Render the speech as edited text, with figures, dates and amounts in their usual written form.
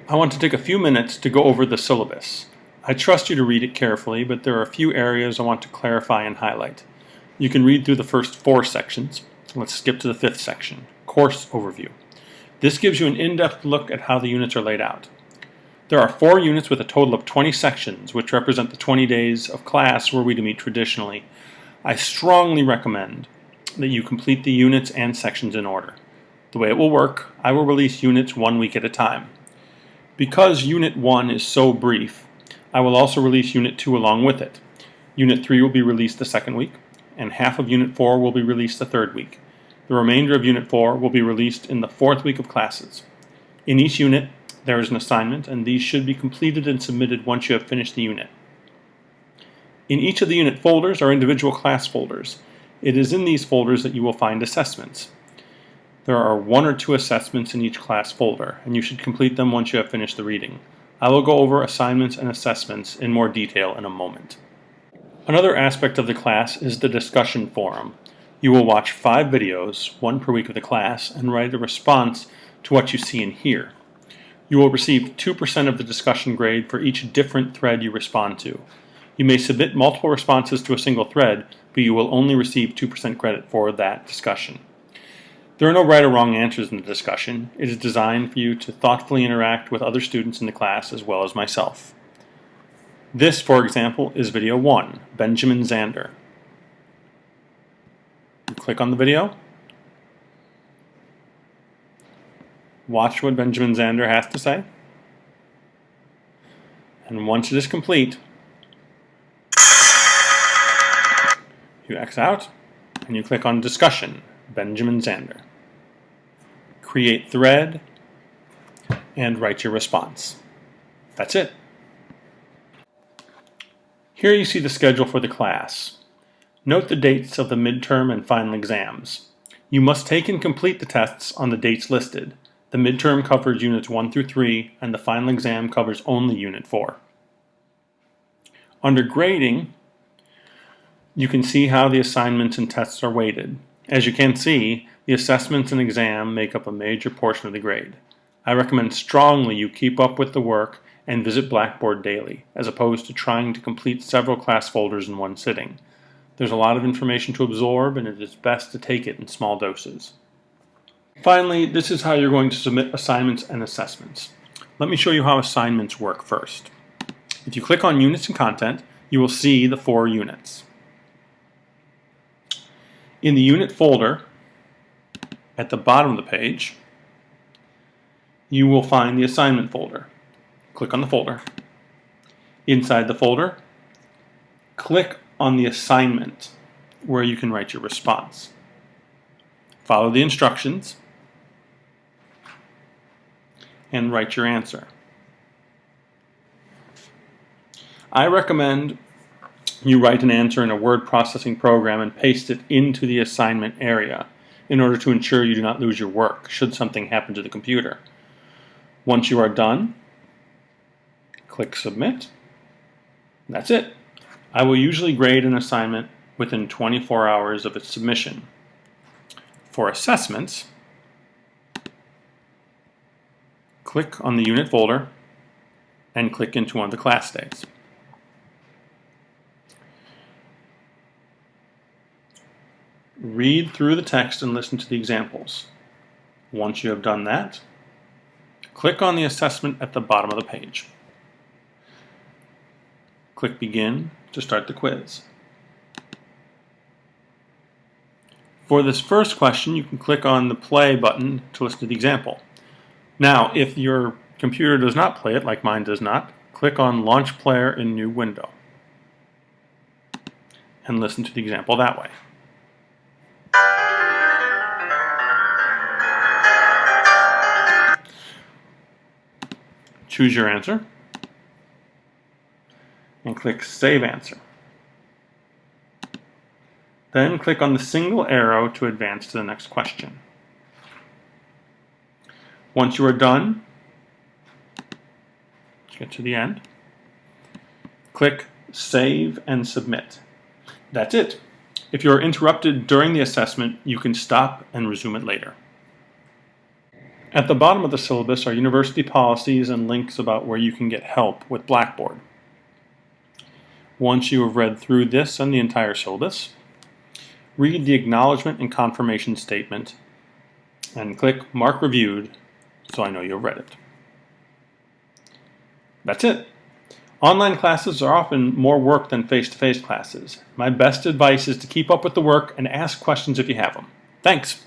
I want to take a few minutes to go over the syllabus. I trust you to read it carefully, but there are a few areas I want to clarify and highlight. You can read through the first 4 sections. Let's skip to the 5th section, Course Overview. This gives you an in-depth look at how the units are laid out. There are 4 units with a total of 20 sections, which represent the 20 days of class where we meet traditionally. I strongly recommend that you complete the units and sections in order. The way it will work, I will release units 1 week at a time. Because Unit 1 is so brief, I will also release Unit 2 along with it. Unit 3 will be released the 2nd week, and half of Unit 4 will be released the 3rd week. The remainder of Unit 4 will be released in the 4th week of classes. In each unit, there is an assignment, and these should be completed and submitted once you have finished the unit. In each of the unit folders are individual class folders. It is in these folders that you will find assessments. There are 1 or 2 assessments in each class folder, and you should complete them once you have finished the reading. I will go over assignments and assessments in more detail in a moment. Another aspect of the class is the discussion forum. You will watch 5 videos, 1 per week of the class, and write a response to what you see and hear. You will receive 2% of the discussion grade for each different thread you respond to. You may submit multiple responses to a single thread, but you will only receive 2% credit for that discussion. There are no right or wrong answers in the discussion. It is designed for you to thoughtfully interact with other students in the class as well as myself. This, for example, is video 1, Benjamin Zander. You click on the video. Watch what Benjamin Zander has to say. And once it is complete, you X out and you click on Discussion, Benjamin Zander. Create thread and write your response. That's it. Here you see the schedule for the class. Note the dates of the midterm and final exams. You must take and complete the tests on the dates listed. The midterm covers units 1 through 3, and the final exam covers only unit 4. Under grading, you can see how the assignments and tests are weighted. As you can see, the assessments and exam make up a major portion of the grade. I recommend strongly you keep up with the work and visit Blackboard daily, as opposed to trying to complete several class folders in one sitting. There's a lot of information to absorb, and it is best to take it in small doses. Finally, this is how you're going to submit assignments and assessments. Let me show you how assignments work first. If you click on Units and Content, you will see the 4 units. In the unit folder, at the bottom of the page, you will find the assignment folder. Click on the folder. Inside the folder, click on the assignment where you can write your response. Follow the instructions and write your answer. I recommend you write an answer in a word processing program and paste it into the assignment area in order to ensure you do not lose your work should something happen to the computer. Once you are done, click Submit. That's it. I will usually grade an assignment within 24 hours of its submission. For assessments, click on the unit folder and click into one of the class days. Read through the text and listen to the examples. Once you have done that, click on the assessment at the bottom of the page. Click Begin to start the quiz. For this first question, you can click on the play button to listen to the example. Now, if your computer does not play it, like mine does not, click on Launch Player in New Window and listen to the example that way. Choose your answer and click Save Answer. Then click on the single arrow to advance to the next question. Once you are done, get to the end, click Save and Submit. That's it. If you are interrupted during the assessment, you can stop and resume it later. At the bottom of the syllabus are university policies and links about where you can get help with Blackboard. Once you have read through this and the entire syllabus, read the acknowledgement and confirmation statement and click Mark Reviewed so I know you've read it. That's it. Online classes are often more work than face-to-face classes. My best advice is to keep up with the work and ask questions if you have them. Thanks.